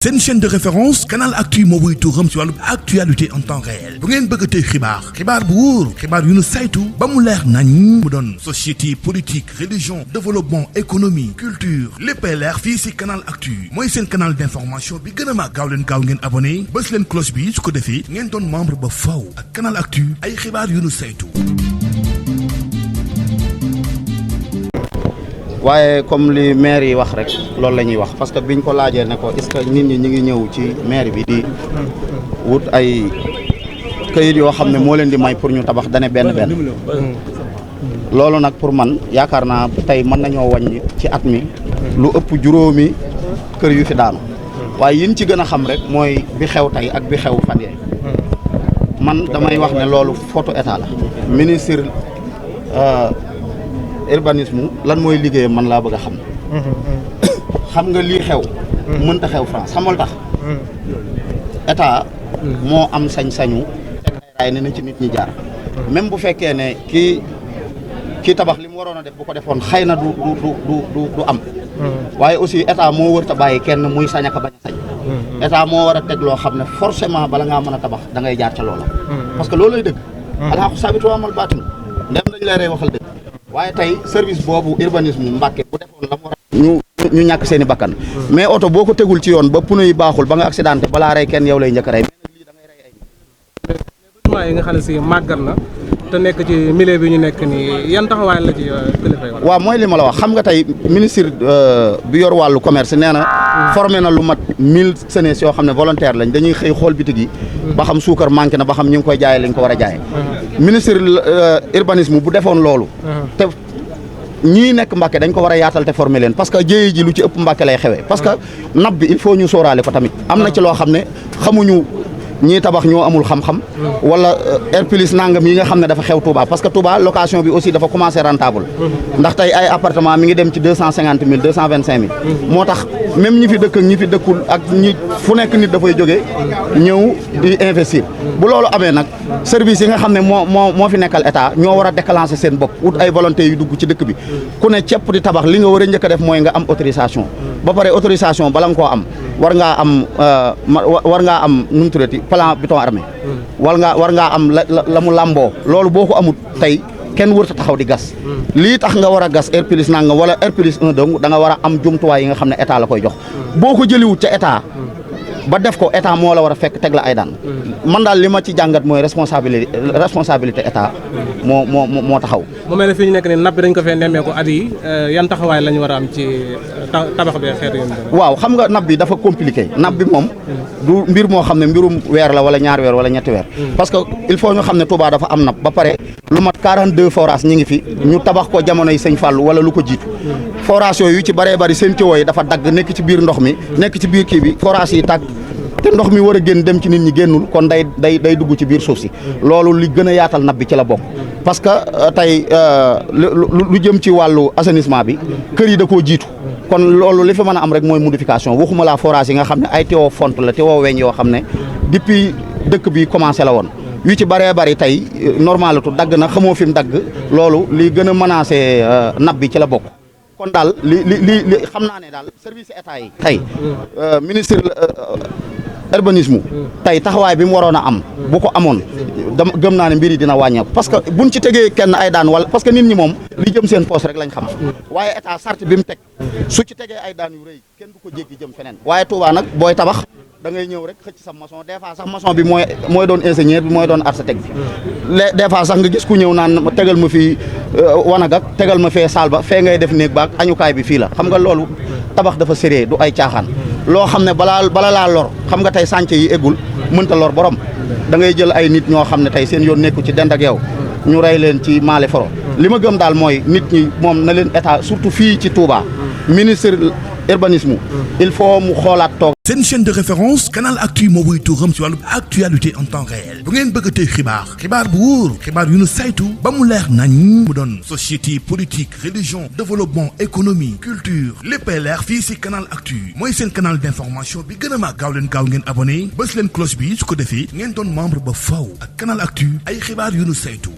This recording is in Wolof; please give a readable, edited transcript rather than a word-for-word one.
C'est une chaîne de référence Canal Actu moo wuy tuuram ci wàllu actualité en temps réel bu ngeen bëgg tey xibaar bu wóor xibaar yu nu saytu ba mu leer nañ mu doon société politique religion développement économie culture léppay leer fii ci Canal Actu mooy seen canal d'information bi gën a mag gaaw ngeen abonné bës leen cloche bi su ko defee ngeen doon membre ba faw ak Canal Actu ay xibaar yu nu saytu. waaye comme li maire yi wax rek loolu la ñuy wax parce que biñ ko laajee ne ko est-ce que nit ñi ñu ngi ñëw ci maire bi di wut ay këyit yoo xam ne moo leen di may pour ñu tabax dane benn loolu nag pour man yaakaar naa tey mën nañoo wàññi ci at mi lu ëpp juróomi kër yu fi daanu waaye yin ci gën a xam rek mooy bi xew tey ak bi xew fan yee man damay wax ne loolu photo état la ministre urbanisme lan mooy liggéeyam man laa bëgg a xam xam nga lii xew mënta xew France xamal tax état moo am sañ-sañu teg ay raay ne na ci nit ñi jaar même bu fekkee ne kii tabax li mu waroon a def bu ko defoon xëy na du am waaye aussi état moo wër ta bàyyi kenn muy sañ ak bañ a sañ état moo war a teg loo xam ne forcément bala ngaa mën a tabax da ngay jaar ca loola parce que loolu lay dëgg alxaqu sabitu amal baatinu ndem dañ lay rey waxal dëgg waaye tey service boobu urbanisme Mbàkke bu defoon la mu war a ñu ñàkk seen i bakkan mais oto boo ko tegul ci yoon ba pneu yi baaxul ba nga accidenté balaa rey kenn yow lay njëkk a rey mais nag lii da ngay rey ay nit yi nga xam ne si màggat na te nekk ci milieu bi ñu nekk nii yan taxawaay la ci kilifa yi waaw mooy li ma la wax xam nga tey ministre bi yor wàllu commerce nee na formé na lu mat 1000 senes yoo xam ne volontaire lañ dañuy xëy xool bitig yi ba xam suukar manqué na ba xam ñu ngi koy jaayee lañ ko war a jaayee ministre urbanisme bu defoon loolu te ñii nekk Mbàkke dañ ko war a yaatal te former leen parce que jéye ji lu ci ëpp Mbàkke lay xewee parce que nab bi il faut ñu sóoraale ko tamit am na ci loo xam ne xamuñu ñii tabax ñoo amul xam-xam wala air plus nangam yi nga xam ne dafa xew Touba parce que Touba location bi aussi dafa commencé rentable ndax tey ay appartement mi ngi dem ci 250 000 225 000 moo tax même ñi fi dëkk ak ñi fi dëkkul ak ñi fu nekk nit dafay jógee ñëw di investir bu loolu amee nag service yi nga xam ne moo fi nekkal état ñoo war a déclencher seen bopp wut ay volonté yu dugg ci dëkk bi ku ne cepp di tabax li nga war a njëkk a def mooy nga am autorisation ba pare autorisation bala nga koo am war ngaa am nu mu tuddati plan béton armé war ngaa am la mu làmboo loolu boo ko amut tey kenn wërta taxaw di gas lii tax nga war a gas air plus nanga wala air plus 1 donc da nga war a am jumtuwaay yi nga xam ne état la koy jox boo ko jëliwut ca état ba def ko état moo la war a fekk teg la ay daan man daal li ma ci jàngat mooy responsabilité état moo taxaw mu mel ne fii ñu nekk ni napp bi dañ ko fee nemmeeku at yi yan taxawaay la ñu war a am ci tabax bi xeetu yi waaw xam nga napp bi dafa compliqué napp bi moom du mbir moo xam ne mbirum weer la wala ñaari weer wala ñetti weer parce que il faut ñu xam ne Touba dafa am napp ba pare lu mat 42 forages ñi ngi fi ñu tabax ko jamonoy Sëñ Fallou wala lu ko jiitu forage yooyu ci bëree bëri seen tuyau yi dafa dagg nekk ci biir ndox mi nekk ci biir kii bi forage yi tàgg te ndox mi war a génn dem ci nit ñi génnul kon day dugg ci biir suuf si loolu li gën a yaatal napp bi ci la bokk parce que tey lu jëm ci wàllu assainissement bi kër yi da koo jiitu kon loolu li fi mën a am rek mooy modification waxuma la forage yi nga xam ne ay tuyau fonte la tuyau weñ yoo xam ne depuis dëkk bi commencé la woon yu ci bëree bëri tey normal la tu dagg na xamoo fi mu dagg loolu li gën a menacé napp bi ci la bokk kon daal li xam naa ne daal service état yi tey ministre urbanisme tey taxawaay bi mu waroon a am bu ko amoon dama gëm naa ne mbir yi dina wàññeeku parce que buñ ci tegee kenn ay daan wala parce que nit ñi moom li jëm seen poste rek lañ xam waaye état sart bi mu teg su ci tegee ay daan yu rëy kenn du ko jéggi jëm feneen waaye Touba nag booy tabax da ngay ñëw rek xëcc sa maçon des fois sax maçon bi mooy doon ingénieur bi mooy doon architecte bi des fois sax nga gis ku ñëw naan tegal ma fii wanag ak tegal ma fee saal ba fee ngay def néeg baak añukaay bi fii la xam nga loolu tabax dafa sérieux du ay caaxaan loo xam ne bala laa lor xam nga tey chantier yi eggul mënta lor borom da ngay jël ay nit ñoo xam ne tey seen yoon nekku ci dend ak yow ñu rey leen ci maale foro li ma gëm daal mooy nit ñi moom na leen état surtout fii ci Touba ministre urbanisme il faut mu xoolaat toog. C'est une chaîne de référence Canal Actu moo wuy tuuram ci wàllu actualité en temps réel bu ngeen bëgg tey xibaar bu wóor xibaar yu nu saytu ba mu leer nañ mu doon société politique religion développement économie culture léppay leer fii ci Canal Actu mooy seen canal d'information bi gën a mag gaaw ngeen abonné bës leen cloche bi su ko defee ngeen doon membre ba faw ak Canal Actu ay xibaar yu nu saytu.